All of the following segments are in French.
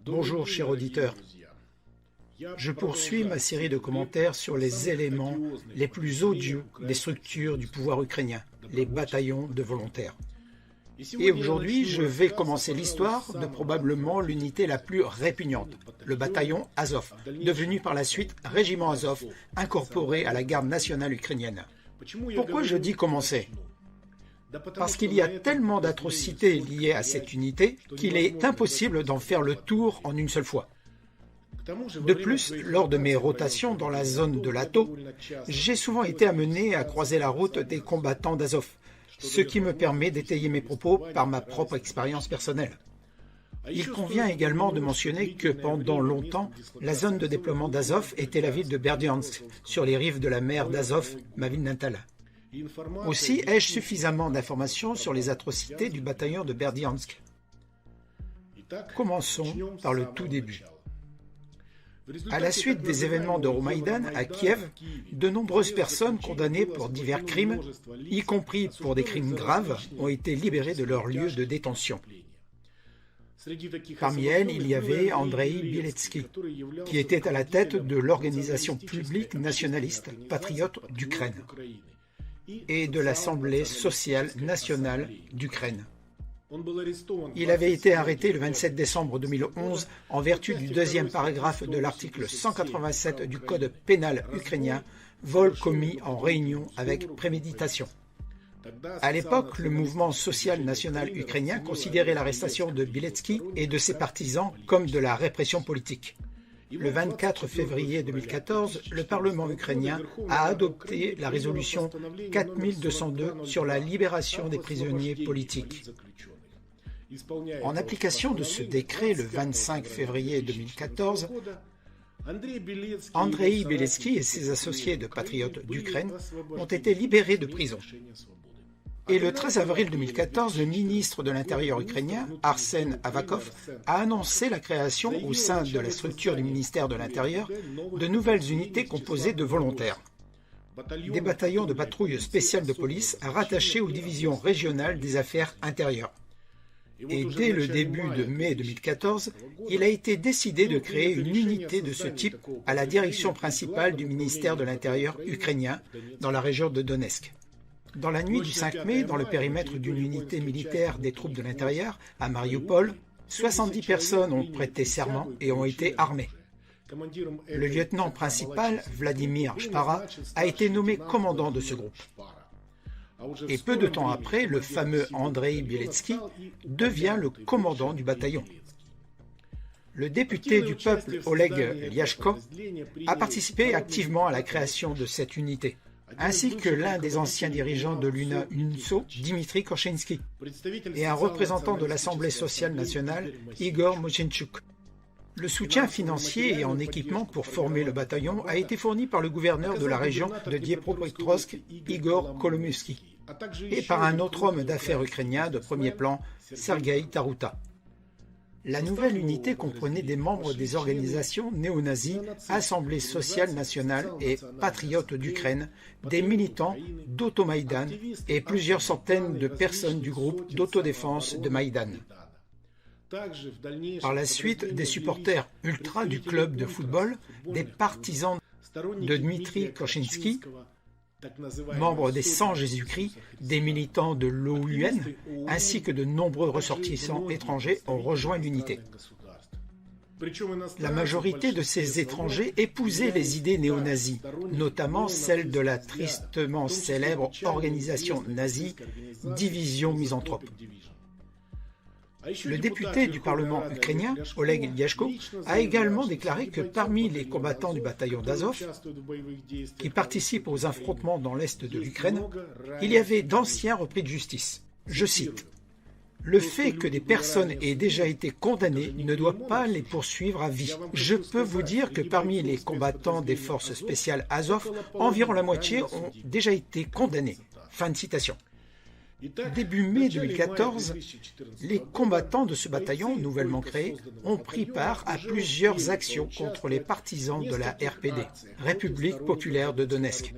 Bonjour chers auditeurs, je poursuis ma série de commentaires sur les éléments les plus odieux des structures du pouvoir ukrainien, les bataillons de volontaires. Et aujourd'hui, je vais commencer l'histoire de probablement l'unité la plus répugnante, le bataillon Azov, devenu par la suite régiment Azov, incorporé à la garde nationale ukrainienne. Pourquoi je dis commencer ? Parce qu'il y a tellement d'atrocités liées à cette unité qu'il est impossible d'en faire le tour en une seule fois. De plus, lors de mes rotations dans la zone de l'Ato, j'ai souvent été amené à croiser la route des combattants d'Azov, ce qui me permet d'étayer mes propos par ma propre expérience personnelle. Il convient également de mentionner que pendant longtemps, la zone de déploiement d'Azov était la ville de Berdiansk, sur les rives de la mer d'Azov, ma ville natale. Aussi, ai-je suffisamment d'informations sur les atrocités du bataillon de Berdiansk. Commençons par le tout début. À la suite des événements d'Euromaïdan à Kiev, de nombreuses personnes condamnées pour divers crimes, y compris pour des crimes graves, ont été libérées de leur lieu de détention. Parmi elles, il y avait Andrei Bieletsky, qui était à la tête de l'organisation publique nationaliste Patriotes d'Ukraine et de l'Assemblée sociale nationale d'Ukraine. Il avait été arrêté le 27 décembre 2011 en vertu du deuxième paragraphe de l'article 187 du Code pénal ukrainien, vol commis en réunion avec préméditation. À l'époque, le mouvement social national ukrainien considérait l'arrestation de Bieletsky et de ses partisans comme de la répression politique. Le 24 février 2014, le Parlement ukrainien a adopté la résolution 4202 sur la libération des prisonniers politiques. En application de ce décret, le 25 février 2014, Andrei Bieletsky et ses associés de Patriotes d'Ukraine ont été libérés de prison. Et le 13 avril 2014, le ministre de l'Intérieur ukrainien, Arsen Avakov, a annoncé la création au sein de la structure du ministère de l'Intérieur de nouvelles unités composées de volontaires. Des bataillons de patrouille spéciale de police rattachés aux divisions régionales des affaires intérieures. Et dès le début de mai 2014, il a été décidé de créer une unité de ce type à la direction principale du ministère de l'Intérieur ukrainien dans la région de Donetsk. Dans la nuit du 5 mai, dans le périmètre d'une unité militaire des troupes de l'intérieur, à Mariupol, 70 personnes ont prêté serment et ont été armées. Le lieutenant principal, Vladimir Shpara, a été nommé commandant de ce groupe. Et peu de temps après, le fameux Andrei Bieletsky devient le commandant du bataillon. Le député du peuple Oleg Lyashko a participé activement à la création de cette unité, ainsi que l'un des anciens dirigeants de l'UNA-UNSO, Dimitri Korchinski, et un représentant de l'Assemblée sociale nationale, Igor Mochenchuk. Le soutien financier et en équipement pour former le bataillon a été fourni par le gouverneur de la région de Dniepropetrovsk, Igor Kolomoïski, et par un autre homme d'affaires ukrainien de premier plan, Sergueï Taruta. La nouvelle unité comprenait des membres des organisations néo-nazies, Assemblée sociale nationale et Patriotes d'Ukraine, des militants d'Automaïdan et plusieurs centaines de personnes du groupe d'autodéfense de Maïdan. Par la suite, des supporters ultras du club de football, des partisans de Dmitri Korchinski, membres des 100 Jésus-Christ, des militants de l'OUN, ainsi que de nombreux ressortissants étrangers ont rejoint l'unité. La majorité de ces étrangers épousaient les idées néo-nazies, notamment celles de la tristement célèbre organisation nazie Division Misanthrope. Le député du Parlement ukrainien, Oleg Lyashko, a également déclaré que parmi les combattants du bataillon d'Azov, qui participent aux affrontements dans l'est de l'Ukraine, il y avait d'anciens repris de justice. Je cite, « Le fait que des personnes aient déjà été condamnées ne doit pas les poursuivre à vie. Je peux vous dire que parmi les combattants des forces spéciales Azov, environ la moitié ont déjà été condamnés. » Fin de citation. Début mai 2014, les combattants de ce bataillon nouvellement créé ont pris part à plusieurs actions contre les partisans de la RPD, République populaire de Donetsk.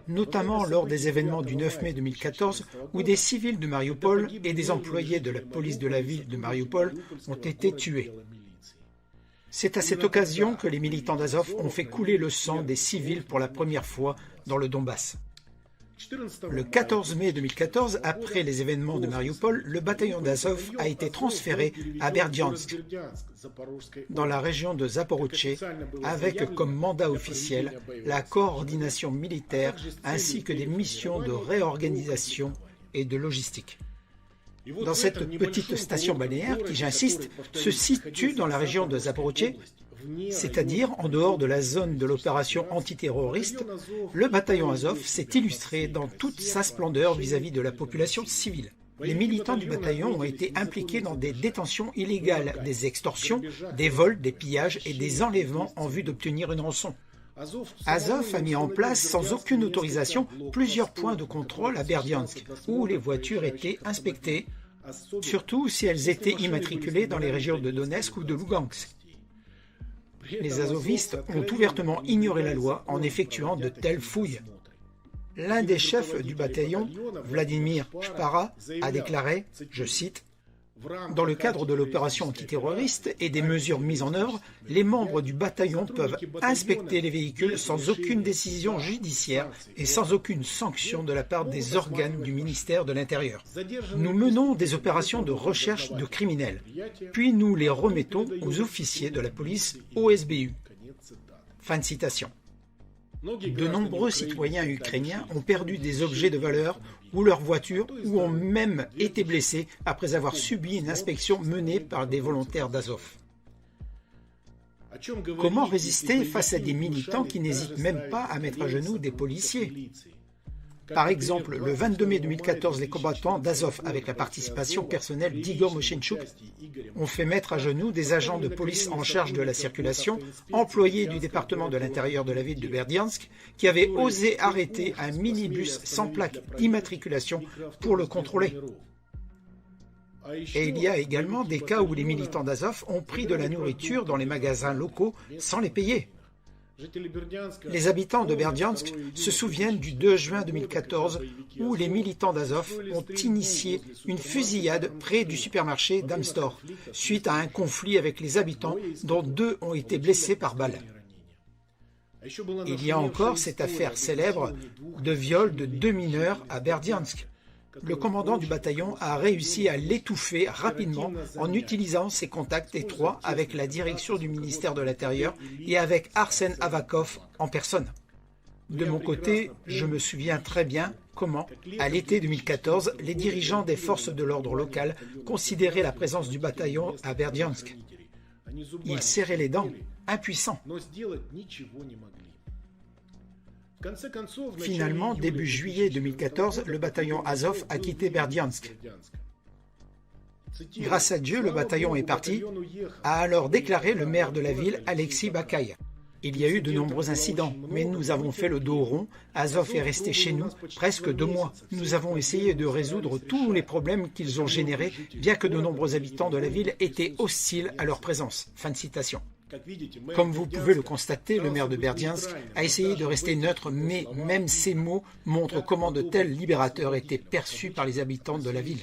notamment lors des événements du 9 mai 2014 où des civils de Mariupol et des employés de la police de la ville de Mariupol ont été tués. C'est à cette occasion que les militants d'Azov ont fait couler le sang des civils pour la première fois dans le Donbass. Le 14 mai 2014, après les événements de Mariupol, le bataillon d'Azov a été transféré à Berdiansk, dans la région de Zaporijie, avec comme mandat officiel la coordination militaire ainsi que des missions de réorganisation et de logistique. Dans cette petite station balnéaire, qui j'insiste, se situe dans la région de Zaporijie, c'est-à-dire en dehors de la zone de l'opération antiterroriste, le bataillon Azov s'est illustré dans toute sa splendeur vis-à-vis de la population civile. Les militants du bataillon ont été impliqués dans des détentions illégales, des extorsions, des vols, des pillages et des enlèvements en vue d'obtenir une rançon. Azov a mis en place sans aucune autorisation plusieurs points de contrôle à Berdiansk, où les voitures étaient inspectées, surtout si elles étaient immatriculées dans les régions de Donetsk ou de Lugansk. Les azovistes ont ouvertement ignoré la loi en effectuant de telles fouilles. L'un des chefs du bataillon, Vladimir Shpara, a déclaré, je cite, « Dans le cadre de l'opération antiterroriste et des mesures mises en œuvre, les membres du bataillon peuvent inspecter les véhicules sans aucune décision judiciaire et sans aucune sanction de la part des organes du ministère de l'Intérieur. Nous menons des opérations de recherche de criminels, puis nous les remettons aux officiers de la police OSBU. » Fin de citation. De nombreux citoyens ukrainiens ont perdu des objets de valeur ou leurs voitures ou ont même été blessés après avoir subi une inspection menée par des volontaires d'Azov. Comment résister face à des militants qui n'hésitent même pas à mettre à genoux des policiers? Par exemple, le 22 mai 2014, les combattants d'Azov, avec la participation personnelle d'Igor Moshenchuk, ont fait mettre à genoux des agents de police en charge de la circulation, employés du département de l'intérieur de la ville de Berdiansk, qui avaient osé arrêter un minibus sans plaque d'immatriculation pour le contrôler. Et il y a également des cas où les militants d'Azov ont pris de la nourriture dans les magasins locaux sans les payer. Les habitants de Berdiansk se souviennent du 2 juin 2014 où les militants d'Azov ont initié une fusillade près du supermarché Damstor suite à un conflit avec les habitants dont 2 ont été blessés par balle. Il y a encore cette affaire célèbre de viol de 2 mineurs à Berdiansk. Le commandant du bataillon a réussi à l'étouffer rapidement en utilisant ses contacts étroits avec la direction du ministère de l'Intérieur et avec Arsen Avakov en personne. De mon côté, je me souviens très bien comment, à l'été 2014, les dirigeants des forces de l'ordre locales considéraient la présence du bataillon à Berdiansk. Ils serraient les dents, impuissants. Finalement, début juillet 2014, le bataillon Azov a quitté Berdiansk. Grâce à Dieu, le bataillon est parti, a alors déclaré le maire de la ville, Alexis Bakaï. Il y a eu de nombreux incidents, mais nous avons fait le dos rond. Azov est resté chez nous presque 2 mois. Nous avons essayé de résoudre tous les problèmes qu'ils ont générés, bien que de nombreux habitants de la ville étaient hostiles à leur présence. Fin de citation. Comme vous pouvez le constater, le maire de Berdiansk a essayé de rester neutre, mais même ces mots montrent comment de tels libérateurs étaient perçus par les habitants de la ville.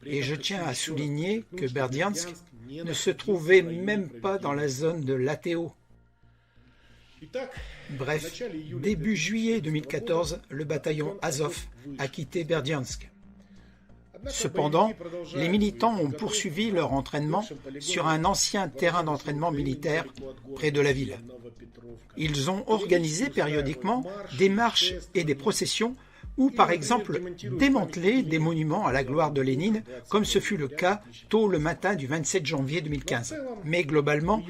Et je tiens à souligner que Berdiansk ne se trouvait même pas dans la zone de l'ATO. Bref, début juillet 2014, le bataillon Azov a quitté Berdiansk. Cependant, les militants ont poursuivi leur entraînement sur un ancien terrain d'entraînement militaire près de la ville. Ils ont organisé périodiquement des marches et des processions ou, par exemple, démantelé des monuments à la gloire de Lénine, comme ce fut le cas tôt le matin du 27 janvier 2015. Mais globalement,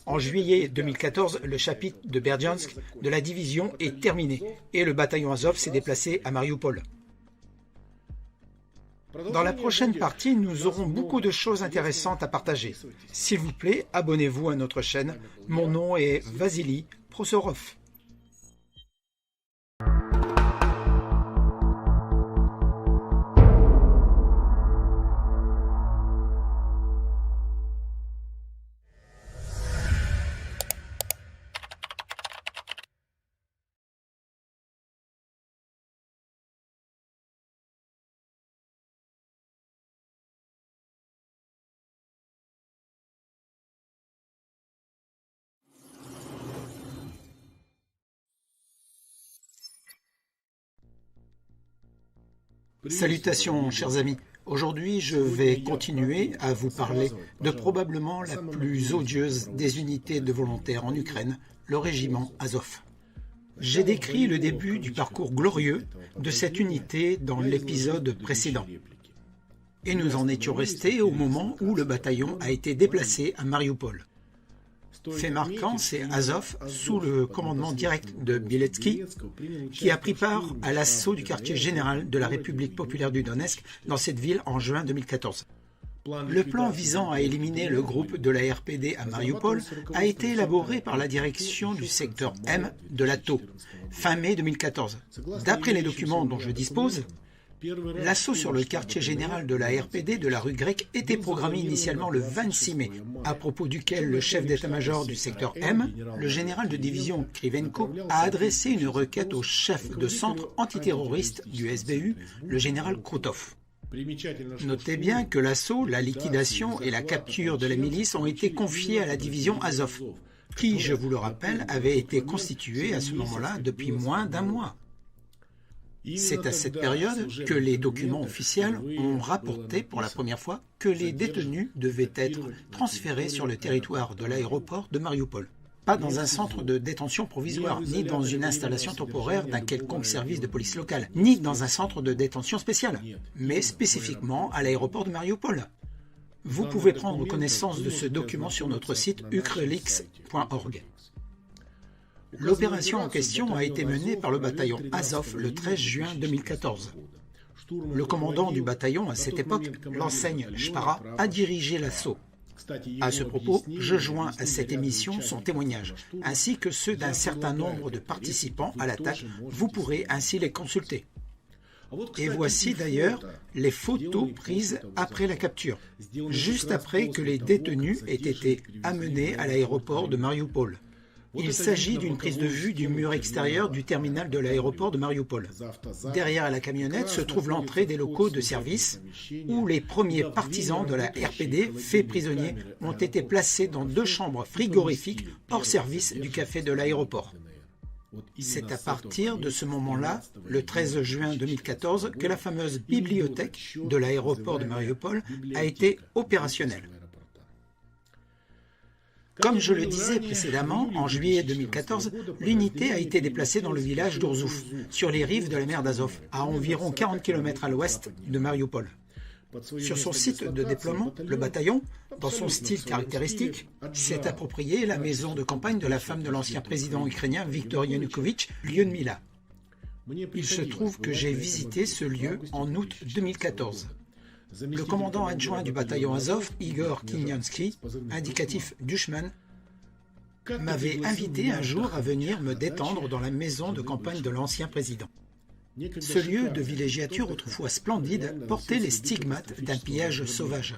en juillet 2014, le chapitre de Berdiansk de la division est terminé et le bataillon Azov s'est déplacé à Mariupol. Dans la prochaine partie, nous aurons beaucoup de choses intéressantes à partager. S'il vous plaît, abonnez-vous à notre chaîne. Mon nom est Vasily Prosorov. Salutations, chers amis. Aujourd'hui, je vais continuer à vous parler de probablement la plus odieuse des unités de volontaires en Ukraine, le régiment Azov. J'ai décrit le début du parcours glorieux de cette unité dans l'épisode précédent. Et nous en étions restés au moment où le bataillon a été déplacé à Mariupol. Fait marquant, c'est Azov, sous le commandement direct de Bieletsky, qui a pris part à l'assaut du quartier général de la République populaire du Donetsk dans cette ville en juin 2014. Le plan visant à éliminer le groupe de la RPD à Mariupol a été élaboré par la direction du secteur M de l'ATO, fin mai 2014. D'après les documents dont je dispose, l'assaut sur le quartier général de la RPD de la rue Grecque était programmé initialement le 26 mai, à propos duquel le chef d'état-major du secteur M, le général de division Krivenko, a adressé une requête au chef de centre antiterroriste du SBU, le général Krutov. Notez bien que l'assaut, la liquidation et la capture de la milice ont été confiés à la division Azov, qui, je vous le rappelle, avait été constituée à ce moment-là depuis moins d'un mois. C'est à cette période que les documents officiels ont rapporté pour la première fois que les détenus devaient être transférés sur le territoire de l'aéroport de Mariupol. Pas dans un centre de détention provisoire, ni dans une installation temporaire d'un quelconque service de police locale, ni dans un centre de détention spécial, mais spécifiquement à l'aéroport de Mariupol. Vous pouvez prendre connaissance de ce document sur notre site ukrleaks.org. L'opération en question a été menée par le bataillon Azov le 13 juin 2014. Le commandant du bataillon à cette époque, l'enseigne Shpara, a dirigé l'assaut. À ce propos, je joins à cette émission son témoignage, ainsi que ceux d'un certain nombre de participants à l'attaque. Vous pourrez ainsi les consulter. Et voici d'ailleurs les photos prises après la capture, juste après que les détenus aient été amenés à l'aéroport de Mariupol. Il s'agit d'une prise de vue du mur extérieur du terminal de l'aéroport de Mariupol. Derrière la camionnette se trouve l'entrée des locaux de service où les premiers partisans de la RPD faits prisonniers ont été placés dans 2 chambres frigorifiques hors service du café de l'aéroport. C'est à partir de ce moment-là, le 13 juin 2014, que la fameuse bibliothèque de l'aéroport de Mariupol a été opérationnelle. Comme je le disais précédemment, en juillet 2014, l'unité a été déplacée dans le village d'Urzouf, sur les rives de la mer d'Azov, à environ 40 km à l'ouest de Mariupol. Sur son site de déploiement, le bataillon, dans son style caractéristique, s'est approprié la maison de campagne de la femme de l'ancien président ukrainien Viktor Yanukovych, Lyudmila. Il se trouve que j'ai visité ce lieu en août 2014. Le commandant adjoint du bataillon Azov, Igor Kinyansky, indicatif Dushman, m'avait invité un jour à venir me détendre dans la maison de campagne de l'ancien président. Ce lieu de villégiature autrefois splendide portait les stigmates d'un pillage sauvage.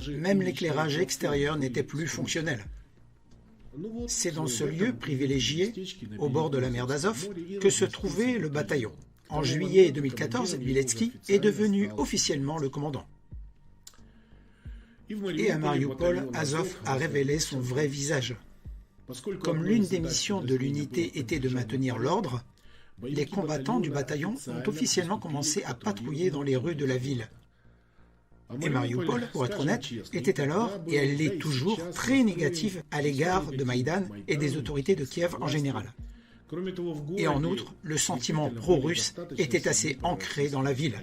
Même l'éclairage extérieur n'était plus fonctionnel. C'est dans ce lieu privilégié, au bord de la mer d'Azov, que se trouvait le bataillon. En juillet 2014, Bieletsky est devenu officiellement le commandant. Et à Mariupol, Azov a révélé son vrai visage. Comme l'une des missions de l'unité était de maintenir l'ordre, les combattants du bataillon ont officiellement commencé à patrouiller dans les rues de la ville. Et Mariupol, pour être honnête, était alors, et elle l'est toujours, très négative à l'égard de Maïdan et des autorités de Kiev en général. Et en outre, le sentiment pro-russe était assez ancré dans la ville.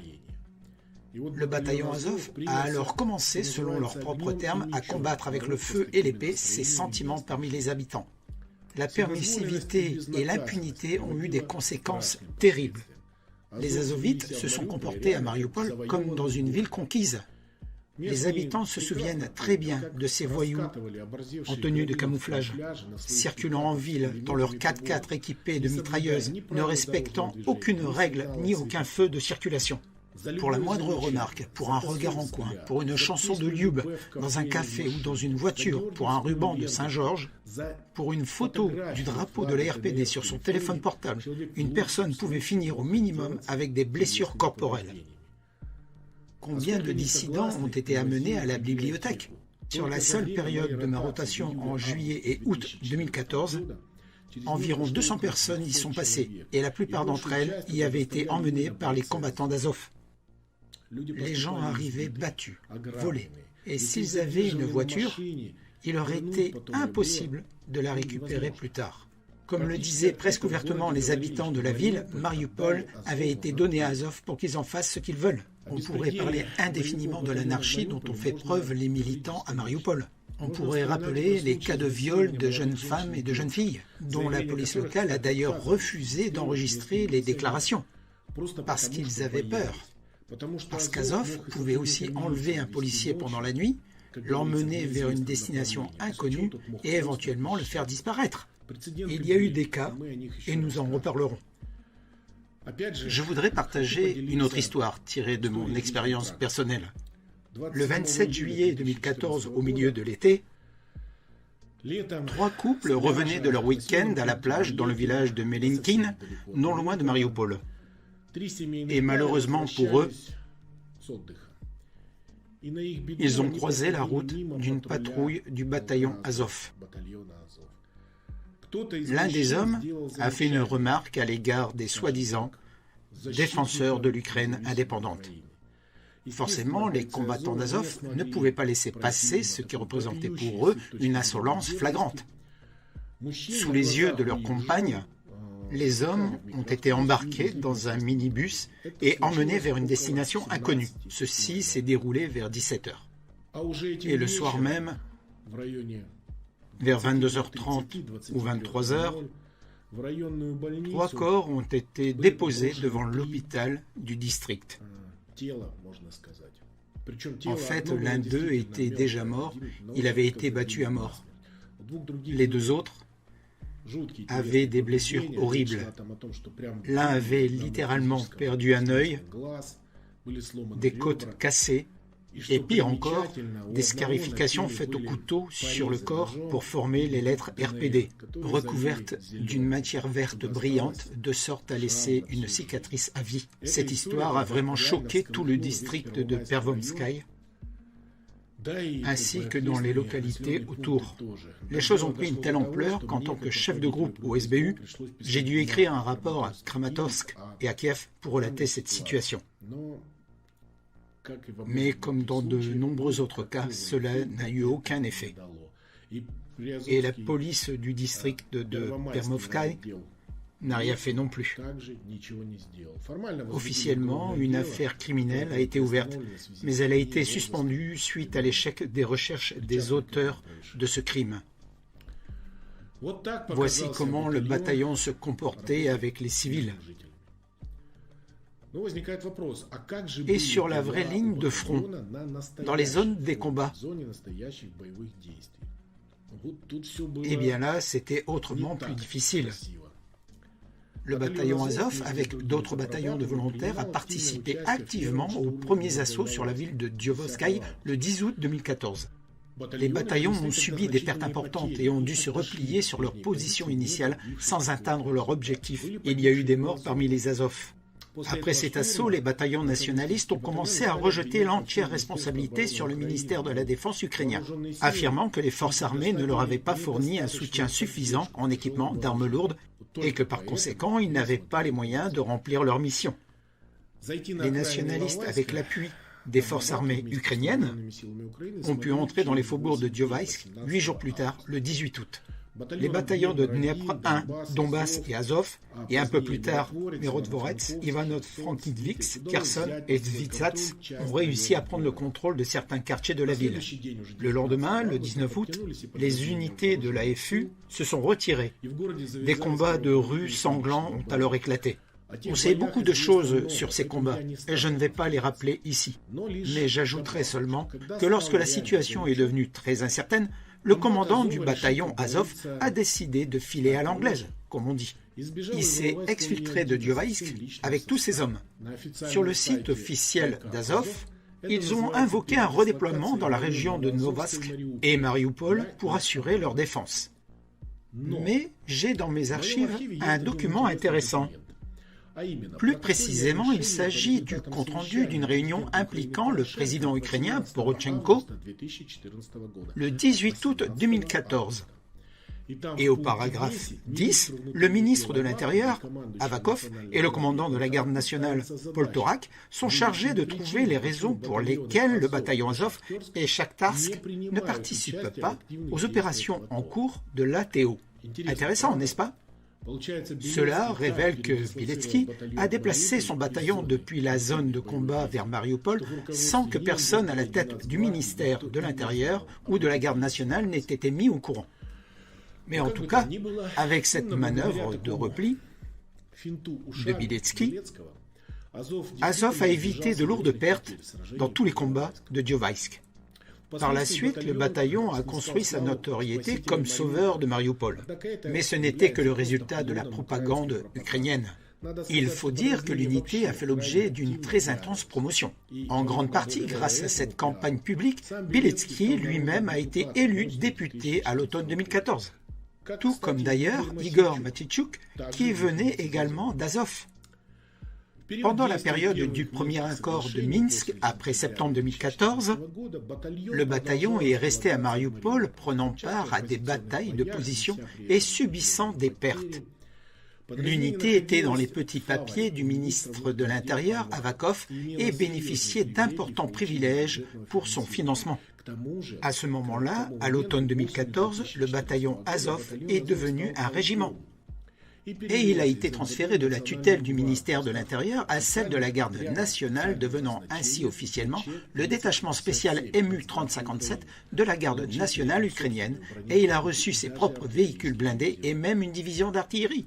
Le bataillon Azov a alors commencé, selon leurs propres termes, à combattre avec le feu et l'épée ces sentiments parmi les habitants. La permissivité et l'impunité ont eu des conséquences terribles. Les Azovites se sont comportés à Mariupol comme dans une ville conquise. Les habitants se souviennent très bien de ces voyous en tenue de camouflage, circulant en ville dans leurs 4x4 équipés de mitrailleuses, ne respectant aucune règle ni aucun feu de circulation. Pour la moindre remarque, pour un regard en coin, pour une chanson de Lyub dans un café ou dans une voiture, pour un ruban de Saint-Georges, pour une photo du drapeau de la RPD sur son téléphone portable, une personne pouvait finir au minimum avec des blessures corporelles. Combien de dissidents ont été amenés à la bibliothèque? Sur la seule période de ma rotation en juillet et août 2014, environ 200 personnes y sont passées et la plupart d'entre elles y avaient été emmenées par les combattants d'Azov. Les gens arrivaient battus, volés, et s'ils avaient une voiture, il leur était impossible de la récupérer plus tard. Comme le disaient presque ouvertement les habitants de la ville, Mariupol avait été donné à Azov pour qu'ils en fassent ce qu'ils veulent. On pourrait parler indéfiniment de l'anarchie dont ont fait preuve les militants à Mariupol. On pourrait rappeler les cas de viol de jeunes femmes et de jeunes filles, dont la police locale a d'ailleurs refusé d'enregistrer les déclarations, parce qu'ils avaient peur. Parce qu'Azov pouvait aussi enlever un policier pendant la nuit, l'emmener vers une destination inconnue et éventuellement le faire disparaître. Il y a eu des cas, et nous en reparlerons. Je voudrais partager une autre histoire tirée de mon expérience personnelle. Le 27 juillet 2014, au milieu de l'été, 3 couples revenaient de leur week-end à la plage dans le village de Melenkin, non loin de Mariupol. Et malheureusement pour eux, ils ont croisé la route d'une patrouille du bataillon Azov. L'un des hommes a fait une remarque à l'égard des soi-disant défenseurs de l'Ukraine indépendante. Forcément, les combattants d'Azov ne pouvaient pas laisser passer ce qui représentait pour eux une insolence flagrante. Sous les yeux de leurs compagnes, les hommes ont été embarqués dans un minibus et emmenés vers une destination inconnue. Ceci s'est déroulé vers 17 h. Et le soir même, vers 22h30 ou 23h, 3 corps ont été déposés devant l'hôpital du district. En fait, l'un d'eux était déjà mort, il avait été battu à mort. Les 2 autres avaient des blessures horribles. L'un avait littéralement perdu un œil, des côtes cassées, et pire encore, des scarifications faites au couteau sur le corps pour former les lettres RPD, recouvertes d'une matière verte brillante, de sorte à laisser une cicatrice à vie. Cette histoire a vraiment choqué tout le district de Pervomskaï, ainsi que dans les localités autour. Les choses ont pris une telle ampleur qu'en tant que chef de groupe au SBU, j'ai dû écrire un rapport à Kramatorsk et à Kiev pour relater cette situation. Mais comme dans de nombreux autres cas, cela n'a eu aucun effet. Et la police du district de Permovskaï n'a rien fait non plus. Officiellement, une affaire criminelle a été ouverte, mais elle a été suspendue suite à l'échec des recherches des auteurs de ce crime. Voici comment le bataillon se comportait avec les civils. Et sur la vraie ligne de front, dans les zones des combats. Eh bien là, c'était autrement plus difficile. Le bataillon Azov, avec d'autres bataillons de volontaires, a participé activement aux premiers assauts sur la ville de Diovoskaï le 10 août 2014. Les bataillons ont subi des pertes importantes et ont dû se replier sur leur position initiale sans atteindre leur objectif. Il y a eu des morts parmi les Azov. Après cet assaut, les bataillons nationalistes ont commencé à rejeter l'entière responsabilité sur le ministère de la Défense ukrainien, affirmant que les forces armées ne leur avaient pas fourni un soutien suffisant en équipement d'armes lourdes et que par conséquent, ils n'avaient pas les moyens de remplir leur mission. Les nationalistes, avec l'appui des forces armées ukrainiennes, ont pu entrer dans les faubourgs de Diovaïsk 8 jours plus tard, le 18 août. Les bataillons de Dnepr 1, Donbass et Azov, et un peu plus tard, Merodvorets, Ivano-Frankivsk, Kherson et Zvitsats ont réussi à prendre le contrôle de certains quartiers de la ville. Le lendemain, le 19 août, les unités de l'AFU se sont retirées. Des combats de rue sanglants ont alors éclaté. On sait beaucoup de choses sur ces combats, et je ne vais pas les rappeler ici. Mais j'ajouterai seulement que lorsque la situation est devenue très incertaine, le commandant du bataillon Azov a décidé de filer à l'anglaise, comme on dit. Il s'est exfiltré de Diovaïsk avec tous ses hommes. Sur le site officiel d'Azov, ils ont invoqué un redéploiement dans la région de Novatsk et Mariupol pour assurer leur défense. Mais j'ai dans mes archives un document intéressant. Plus précisément, il s'agit du compte-rendu d'une réunion impliquant le président ukrainien Porochenko le 18 août 2014. Et au paragraphe 10, le ministre de l'Intérieur, Avakov, et le commandant de la garde nationale, Poltorak, sont chargés de trouver les raisons pour lesquelles le bataillon Azov et Shakhtarsk ne participent pas aux opérations en cours de l'ATO. Intéressant, n'est-ce pas? Cela révèle que Biletsky a déplacé son bataillon depuis la zone de combat vers Mariupol sans que personne à la tête du ministère de l'Intérieur ou de la garde nationale n'ait été mis au courant. Mais en tout cas, avec cette manœuvre de repli de Biletsky, Azov a évité de lourdes pertes dans tous les combats de Diovaïsk. Par la suite, le bataillon a construit sa notoriété comme sauveur de Mariupol. Mais ce n'était que le résultat de la propagande ukrainienne. Il faut dire que l'unité a fait l'objet d'une très intense promotion. En grande partie, grâce à cette campagne publique, Biletsky lui-même a été élu député à l'automne 2014. Tout comme d'ailleurs Igor Matitchouk, qui venait également d'Azov. Pendant la période du premier accord de Minsk, après septembre 2014, le bataillon est resté à Mariupol, prenant part à des batailles de position et subissant des pertes. L'unité était dans les petits papiers du ministre de l'Intérieur, Avakov, et bénéficiait d'importants privilèges pour son financement. À ce moment-là, à l'automne 2014, le bataillon Azov est devenu un régiment. Et il a été transféré de la tutelle du ministère de l'Intérieur à celle de la garde nationale, devenant ainsi officiellement le détachement spécial MU 3057 de la garde nationale ukrainienne, et il a reçu ses propres véhicules blindés et même une division d'artillerie.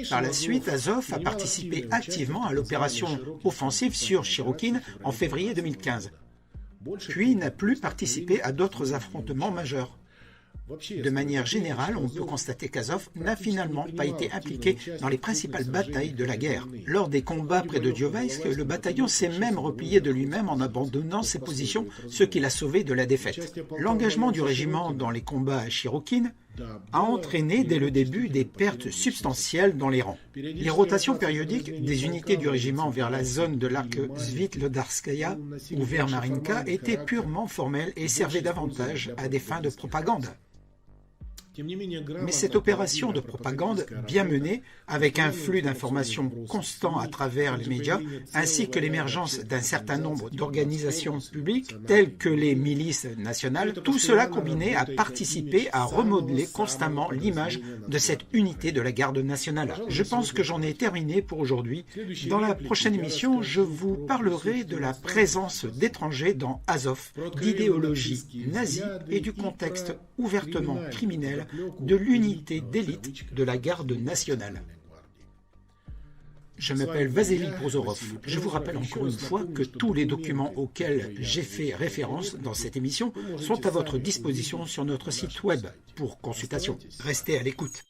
Par la suite, Azov a participé activement à l'opération offensive sur Chirokine en février 2015, puis n'a plus participé à d'autres affrontements majeurs. De manière générale, on peut constater qu'Azov n'a finalement pas été impliqué dans les principales batailles de la guerre. Lors des combats près de Diovaïsk, le bataillon s'est même replié de lui-même en abandonnant ses positions, ce qui l'a sauvé de la défaite. L'engagement du régiment dans les combats à Chirokine a entraîné dès le début des pertes substantielles dans les rangs. Les rotations périodiques des unités du régiment vers la zone de l'arc Svitlodarskaya ou vers Marinka étaient purement formelles et servaient davantage à des fins de propagande. Mais cette opération de propagande bien menée, avec un flux d'informations constant à travers les médias, ainsi que l'émergence d'un certain nombre d'organisations publiques, telles que les milices nationales, tout cela combiné a participé à remodeler constamment l'image de cette unité de la garde nationale. Je pense que j'en ai terminé pour aujourd'hui. Dans la prochaine émission, je vous parlerai de la présence d'étrangers dans Azov, d'idéologie nazie et du contexte ouvertement criminel de l'unité d'élite de la garde nationale. Je m'appelle Vasily Prozorov. Je vous rappelle encore une fois que tous les documents auxquels j'ai fait référence dans cette émission sont à votre disposition sur notre site web pour consultation. Restez à l'écoute.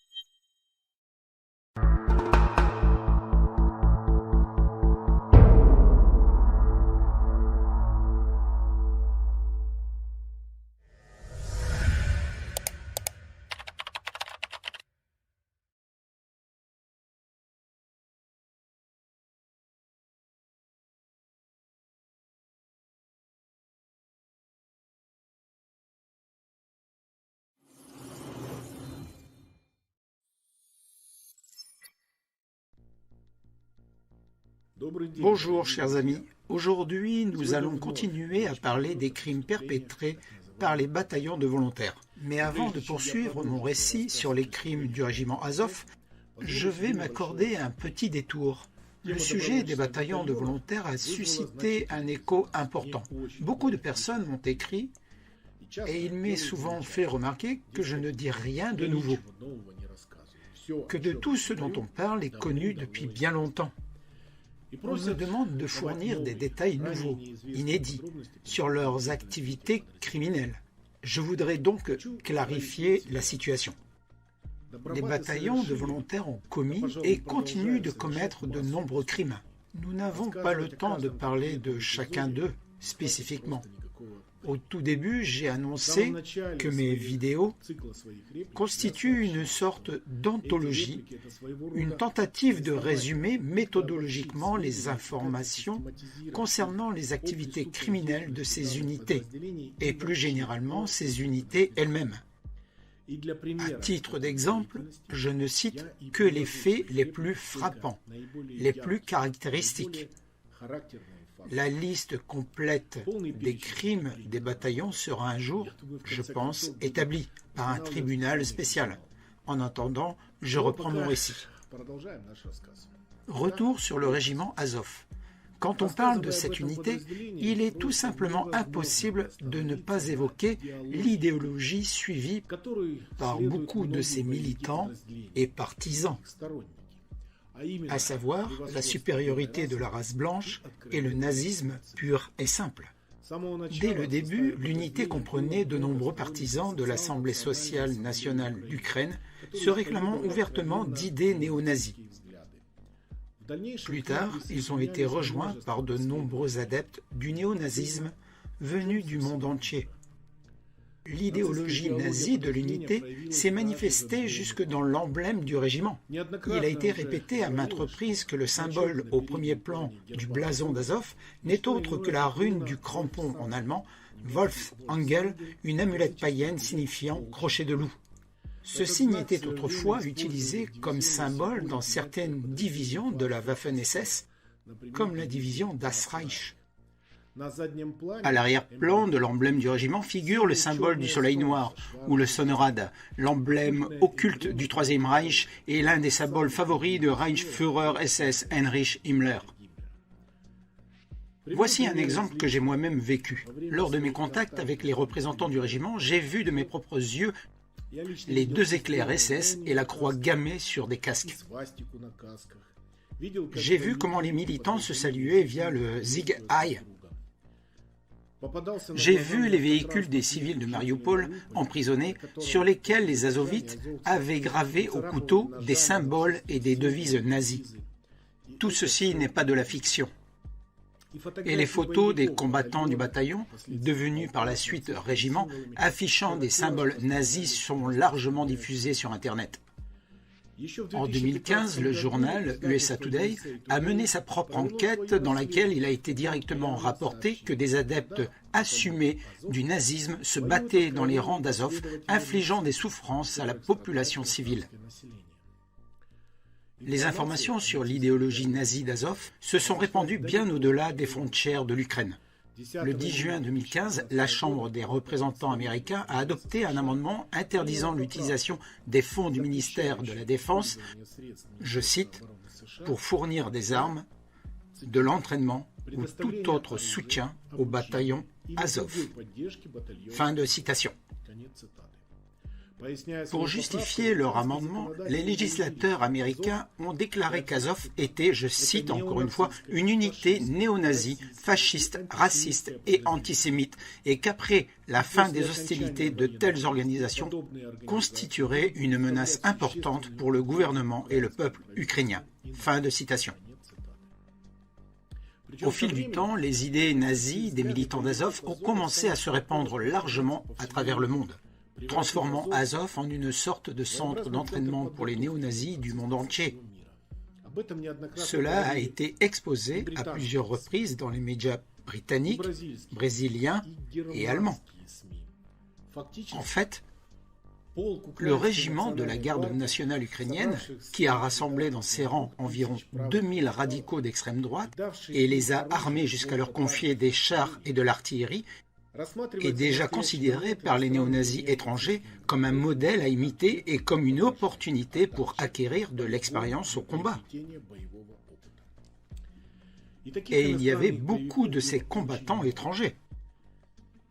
Bonjour chers amis, aujourd'hui nous allons continuer à parler des crimes perpétrés par les bataillons de volontaires. Mais avant de poursuivre mon récit sur les crimes du régiment Azov, je vais m'accorder un petit détour. Le sujet des bataillons de volontaires a suscité un écho important. Beaucoup de personnes m'ont écrit et il m'est souvent fait remarquer que je ne dis rien de nouveau, que de tout ce dont on parle est connu depuis bien longtemps. On me demande de fournir des détails nouveaux, inédits, sur leurs activités criminelles. Je voudrais donc clarifier la situation. Les bataillons de volontaires ont commis et continuent de commettre de nombreux crimes. Nous n'avons pas le temps de parler de chacun d'eux spécifiquement. Au tout début, j'ai annoncé que mes vidéos constituent une sorte d'anthologie, une tentative de résumer méthodologiquement les informations concernant les activités criminelles de ces unités, et plus généralement ces unités elles-mêmes. À titre d'exemple, je ne cite que les faits les plus frappants, les plus caractéristiques. La liste complète des crimes des bataillons sera un jour, je pense, établie par un tribunal spécial. En attendant, je reprends mon récit. Retour sur le régiment Azov. Quand on parle de cette unité, il est tout simplement impossible de ne pas évoquer l'idéologie suivie par beaucoup de ces militants et partisans, à savoir la supériorité de la race blanche et le nazisme pur et simple. Dès le début, l'unité comprenait de nombreux partisans de l'Assemblée sociale nationale d'Ukraine se réclamant ouvertement d'idées néo-nazies. Plus tard, ils ont été rejoints par de nombreux adeptes du néo-nazisme venus du monde entier. L'idéologie nazie de l'unité s'est manifestée jusque dans l'emblème du régiment. Il a été répété à maintes reprises que le symbole au premier plan du blason d'Azov n'est autre que la rune du crampon en allemand, Wolfsangel, une amulette païenne signifiant crochet de loup. Ce signe était autrefois utilisé comme symbole dans certaines divisions de la Waffen-SS, comme la division Das Reich. À l'arrière-plan de l'emblème du régiment figure le symbole du soleil noir, ou le Sonnenrad, l'emblème occulte du Troisième Reich et l'un des symboles favoris de Reichsführer SS Heinrich Himmler. Voici un exemple que j'ai moi-même vécu. Lors de mes contacts avec les représentants du régiment, j'ai vu de mes propres yeux les deux éclairs SS et la croix gammée sur des casques. J'ai vu comment les militants se saluaient via le Sieg Heil. J'ai vu les véhicules des civils de Mariupol emprisonnés sur lesquels les azovites avaient gravé au couteau des symboles et des devises nazies. Tout ceci n'est pas de la fiction. Et les photos des combattants du bataillon, devenus par la suite régiment, affichant des symboles nazis sont largement diffusées sur Internet. En 2015, le journal USA Today a mené sa propre enquête dans laquelle il a été directement rapporté que des adeptes assumés du nazisme se battaient dans les rangs d'Azov, infligeant des souffrances à la population civile. Les informations sur l'idéologie nazie d'Azov se sont répandues bien au-delà des frontières de l'Ukraine. Le 10 juin 2015, la Chambre des représentants américains a adopté un amendement interdisant l'utilisation des fonds du ministère de la Défense, je cite, « pour fournir des armes, de l'entraînement ou tout autre soutien au bataillon Azov ». Fin de citation. Pour justifier leur amendement, les législateurs américains ont déclaré qu'Azov était, je cite encore une fois, une unité néo-nazie, fasciste, raciste et antisémite, et qu'après la fin des hostilités, de telles organisations constitueraient une menace importante pour le gouvernement et le peuple ukrainien. Fin de citation. Au fil du temps, les idées nazies des militants d'Azov ont commencé à se répandre largement à travers le monde, transformant Azov en une sorte de centre d'entraînement pour les néo-nazis du monde entier. Cela a été exposé à plusieurs reprises dans les médias britanniques, brésiliens et allemands. En fait, le régiment de la garde nationale ukrainienne, qui a rassemblé dans ses rangs environ 2000 radicaux d'extrême droite et les a armés jusqu'à leur confier des chars et de l'artillerie, est déjà considéré par les néo-nazis étrangers comme un modèle à imiter et comme une opportunité pour acquérir de l'expérience au combat. Et il y avait beaucoup de ces combattants étrangers.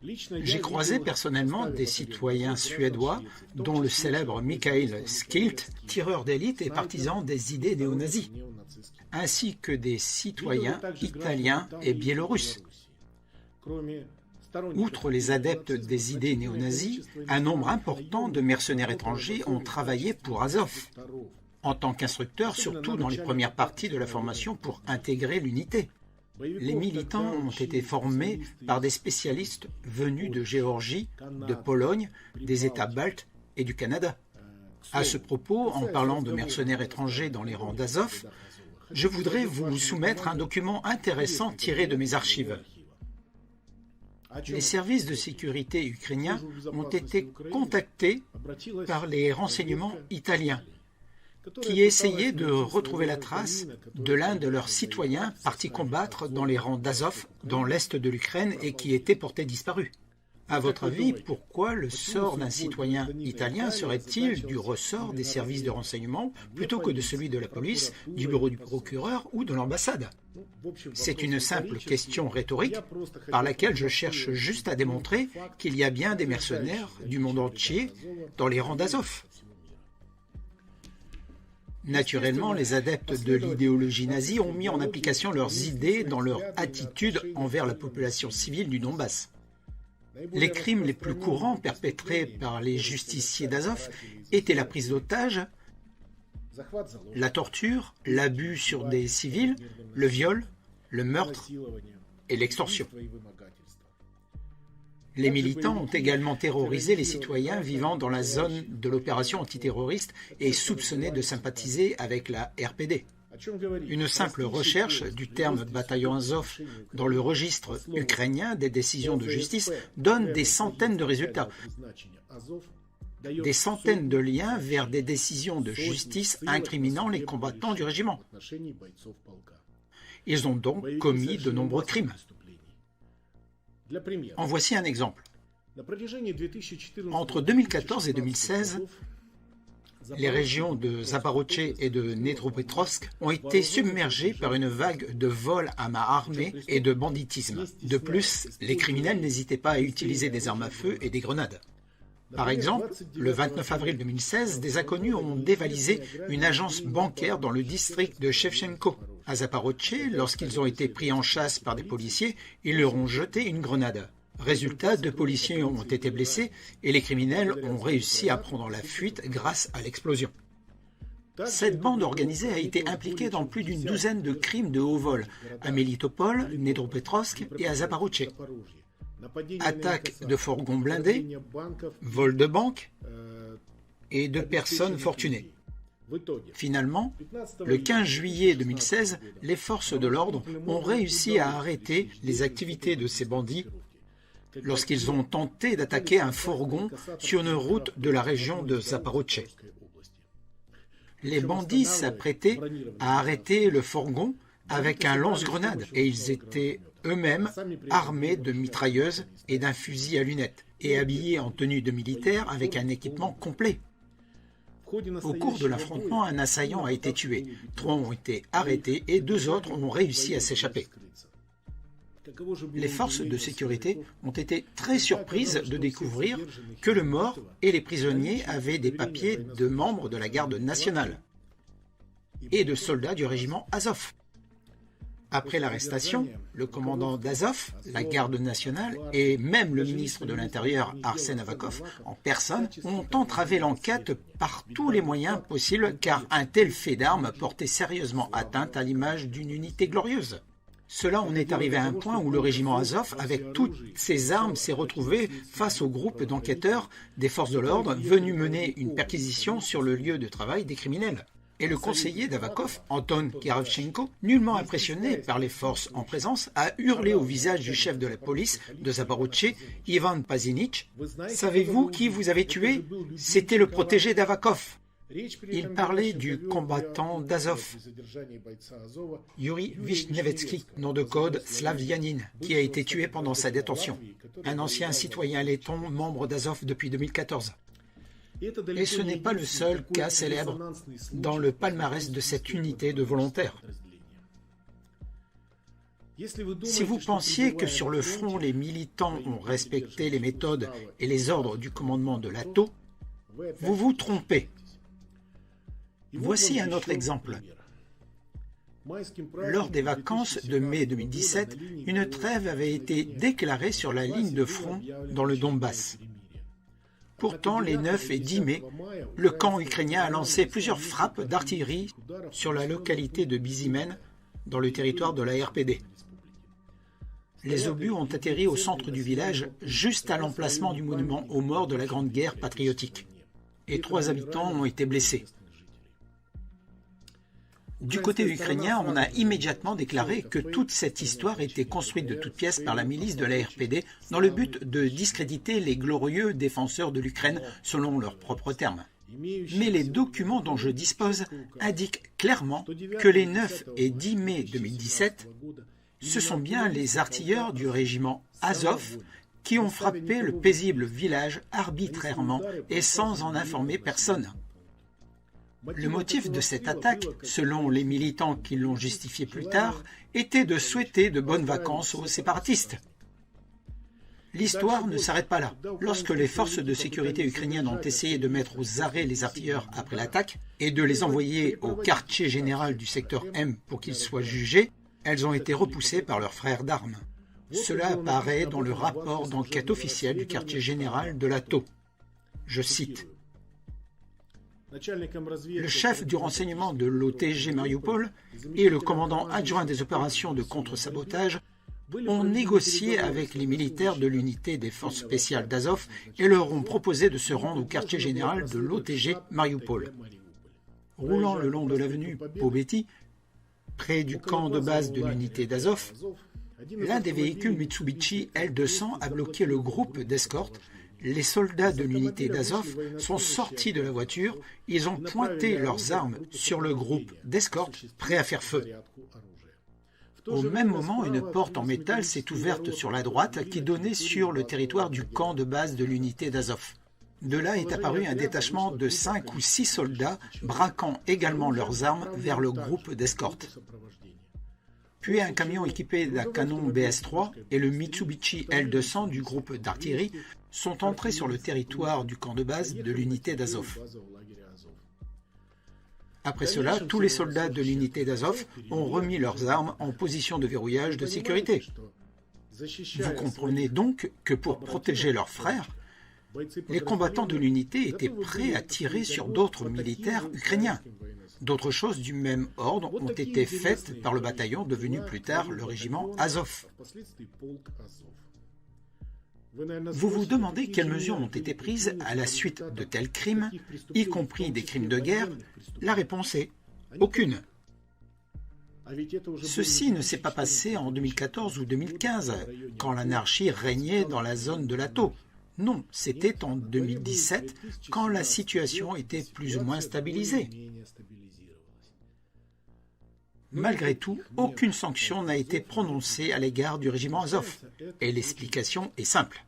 J'ai croisé personnellement des citoyens suédois, dont le célèbre Mikael Skilt, tireur d'élite et partisan des idées néo-nazis, ainsi que des citoyens italiens et biélorusses. Outre les adeptes des idées néo-nazis, un nombre important de mercenaires étrangers ont travaillé pour Azov, en tant qu'instructeurs, surtout dans les premières parties de la formation pour intégrer l'unité. Les militants ont été formés par des spécialistes venus de Géorgie, de Pologne, des États baltes et du Canada. À ce propos, en parlant de mercenaires étrangers dans les rangs d'Azov, je voudrais vous soumettre un document intéressant tiré de mes archives. Les services de sécurité ukrainiens ont été contactés par les renseignements italiens, qui essayaient de retrouver la trace de l'un de leurs citoyens partis combattre dans les rangs d'Azov, dans l'est de l'Ukraine, et qui était porté disparu. À votre avis, pourquoi le sort d'un citoyen italien serait-il du ressort des services de renseignement plutôt que de celui de la police, du bureau du procureur ou de l'ambassade? C'est une simple question rhétorique par laquelle je cherche juste à démontrer qu'il y a bien des mercenaires du monde entier dans les rangs d'Azov. Naturellement, les adeptes de l'idéologie nazie ont mis en application leurs idées dans leur attitude envers la population civile du Donbass. Les crimes les plus courants perpétrés par les justiciers d'Azov étaient la prise d'otages, la torture, l'abus sur des civils, le viol, le meurtre et l'extorsion. Les militants ont également terrorisé les citoyens vivant dans la zone de l'opération antiterroriste et soupçonnés de sympathiser avec la RPD. Une simple recherche du terme bataillon Azov dans le registre ukrainien des décisions de justice donne des centaines de résultats, des centaines de liens vers des décisions de justice incriminant les combattants du régiment. Ils ont donc commis de nombreux crimes. En voici un exemple. Entre 2014 et 2016, les régions de Zaporozhye et de Dnepropetrovsk ont été submergées par une vague de vols à main armée et de banditisme. De plus, les criminels n'hésitaient pas à utiliser des armes à feu et des grenades. Par exemple, le 29 avril 2016, des inconnus ont dévalisé une agence bancaire dans le district de Shevchenko. À Zaporozhye, lorsqu'ils ont été pris en chasse par des policiers, ils leur ont jeté une grenade. Résultat, 2 policiers ont été blessés et les criminels ont réussi à prendre la fuite grâce à l'explosion. Cette bande organisée a été impliquée dans plus d'une douzaine de crimes de haut vol à Melitopol, Dnepropetrovsk et à Zaporozhye. Attaques de fourgons blindés, vol de banques et de personnes fortunées. Finalement, le 15 juillet 2016, les forces de l'ordre ont réussi à arrêter les activités de ces bandits lorsqu'ils ont tenté d'attaquer un fourgon sur une route de la région de Zaporozhye. Les bandits s'apprêtaient à arrêter le fourgon avec un lance-grenade et ils étaient eux-mêmes armés de mitrailleuses et d'un fusil à lunettes et habillés en tenue de militaire avec un équipement complet. Au cours de l'affrontement, un assaillant a été tué, 3 ont été arrêtés et 2 autres ont réussi à s'échapper. Les forces de sécurité ont été très surprises de découvrir que le mort et les prisonniers avaient des papiers de membres de la garde nationale et de soldats du régiment Azov. Après l'arrestation, le commandant d'Azov, la garde nationale et même le ministre de l'Intérieur Arsen Avakov en personne ont entravé l'enquête par tous les moyens possibles car un tel fait d'armes portait sérieusement atteinte à l'image d'une unité glorieuse. Cela en est arrivé à un point où le régiment Azov, avec toutes ses armes, s'est retrouvé face au groupe d'enquêteurs des forces de l'ordre venus mener une perquisition sur le lieu de travail des criminels. Et le conseiller d'Avakov, Anton Kiravchenko, nullement impressionné par les forces en présence, a hurlé au visage du chef de la police de Zaporozhye, Ivan Pazinich, « Savez-vous qui vous avez tué? C'était le protégé d'Avakov. » Il parlait du combattant d'Azov, Yuri Vishnevetsky, nom de code Slavyanin, qui a été tué pendant sa détention. Un ancien citoyen letton, membre d'Azov depuis 2014. Et ce n'est pas le seul cas célèbre dans le palmarès de cette unité de volontaires. Si vous pensiez que sur le front, les militants ont respecté les méthodes et les ordres du commandement de l'ATO, vous vous trompez. Voici un autre exemple. Lors des vacances de mai 2017, une trêve avait été déclarée sur la ligne de front dans le Donbass. Pourtant, les 9 et 10 mai, le camp ukrainien a lancé plusieurs frappes d'artillerie sur la localité de Bizimen, dans le territoire de la RPD. Les obus ont atterri au centre du village, juste à l'emplacement du monument aux morts de la Grande Guerre patriotique. Et 3 habitants ont été blessés. Du côté ukrainien, on a immédiatement déclaré que toute cette histoire était construite de toutes pièces par la milice de la RPD dans le but de discréditer les glorieux défenseurs de l'Ukraine selon leurs propres termes. Mais les documents dont je dispose indiquent clairement que les 9 et 10 mai 2017, ce sont bien les artilleurs du régiment Azov qui ont frappé le paisible village arbitrairement et sans en informer personne. Le motif de cette attaque, selon les militants qui l'ont justifié plus tard, était de souhaiter de bonnes vacances aux séparatistes. L'histoire ne s'arrête pas là. Lorsque les forces de sécurité ukrainiennes ont essayé de mettre aux arrêts les artilleurs après l'attaque et de les envoyer au quartier général du secteur M pour qu'ils soient jugés, elles ont été repoussées par leurs frères d'armes. Cela apparaît dans le rapport d'enquête officiel du quartier général de l'ATO. Je cite. Le chef du renseignement de l'OTG Mariupol et le commandant adjoint des opérations de contre-sabotage ont négocié avec les militaires de l'unité des forces spéciales d'Azov et leur ont proposé de se rendre au quartier général de l'OTG Mariupol. Roulant le long de l'avenue Pobeti, près du camp de base de l'unité d'Azov, l'un des véhicules Mitsubishi L200 a bloqué le groupe d'escorte. Les soldats de l'unité d'Azov sont sortis de la voiture, ils ont pointé leurs armes sur le groupe d'escorte, prêt à faire feu. Au même moment, une porte en métal s'est ouverte sur la droite qui donnait sur le territoire du camp de base de l'unité d'Azov. De là est apparu un détachement de 5 ou 6 soldats braquant également leurs armes vers le groupe d'escorte. Puis un camion équipé d'un canon BS-3 et le Mitsubishi L200 du groupe d'artillerie sont entrés sur le territoire du camp de base de l'unité d'Azov. Après cela, tous les soldats de l'unité d'Azov ont remis leurs armes en position de verrouillage de sécurité. Vous comprenez donc que pour protéger leurs frères, les combattants de l'unité étaient prêts à tirer sur d'autres militaires ukrainiens. D'autres choses du même ordre ont été faites par le bataillon devenu plus tard le régiment Azov. Vous vous demandez quelles mesures ont été prises à la suite de tels crimes, y compris des crimes de guerre? La réponse est aucune. Ceci ne s'est pas passé en 2014 ou 2015, quand l'anarchie régnait dans la zone de l'ATO. Non, c'était en 2017, quand la situation était plus ou moins stabilisée. Malgré tout, aucune sanction n'a été prononcée à l'égard du régiment Azov. Et l'explication est simple.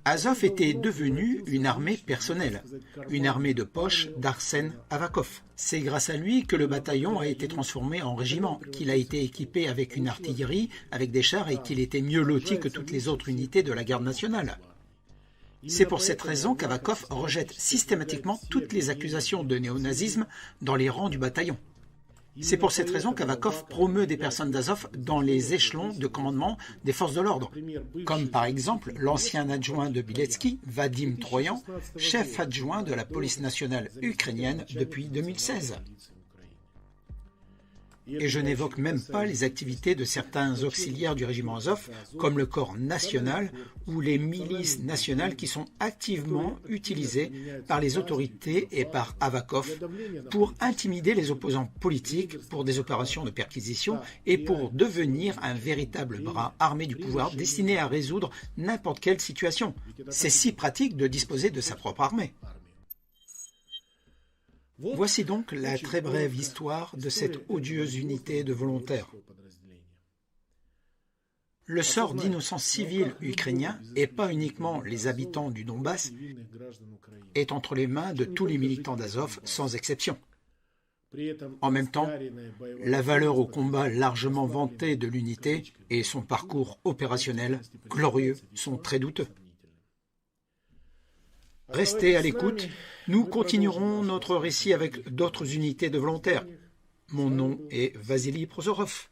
Azov était devenu une armée personnelle, une armée de poche d'Arsène Avakov. C'est grâce à lui que le bataillon a été transformé en régiment, qu'il a été équipé avec une artillerie, avec des chars et qu'il était mieux loti que toutes les autres unités de la garde nationale. C'est pour cette raison qu'Avakov rejette systématiquement toutes les accusations de néonazisme dans les rangs du bataillon. C'est pour cette raison qu'Avakov promeut des personnes d'Azov dans les échelons de commandement des forces de l'ordre, comme par exemple l'ancien adjoint de Bieletsky, Vadim Troyan, chef adjoint de la police nationale ukrainienne depuis 2016. Et je n'évoque même pas les activités de certains auxiliaires du régiment Azov, comme le corps national ou les milices nationales qui sont activement utilisées par les autorités et par Avakov pour intimider les opposants politiques pour des opérations de perquisition et pour devenir un véritable bras armé du pouvoir destiné à résoudre n'importe quelle situation. C'est si pratique de disposer de sa propre armée. Voici donc la très brève histoire de cette odieuse unité de volontaires. Le sort d'innocents civils ukrainiens, et pas uniquement les habitants du Donbass, est entre les mains de tous les militants d'Azov, sans exception. En même temps, la valeur au combat largement vantée de l'unité et son parcours opérationnel glorieux sont très douteux. Restez à l'écoute, nous continuerons notre récit avec d'autres unités de volontaires. Mon nom est Vassili Prozorov.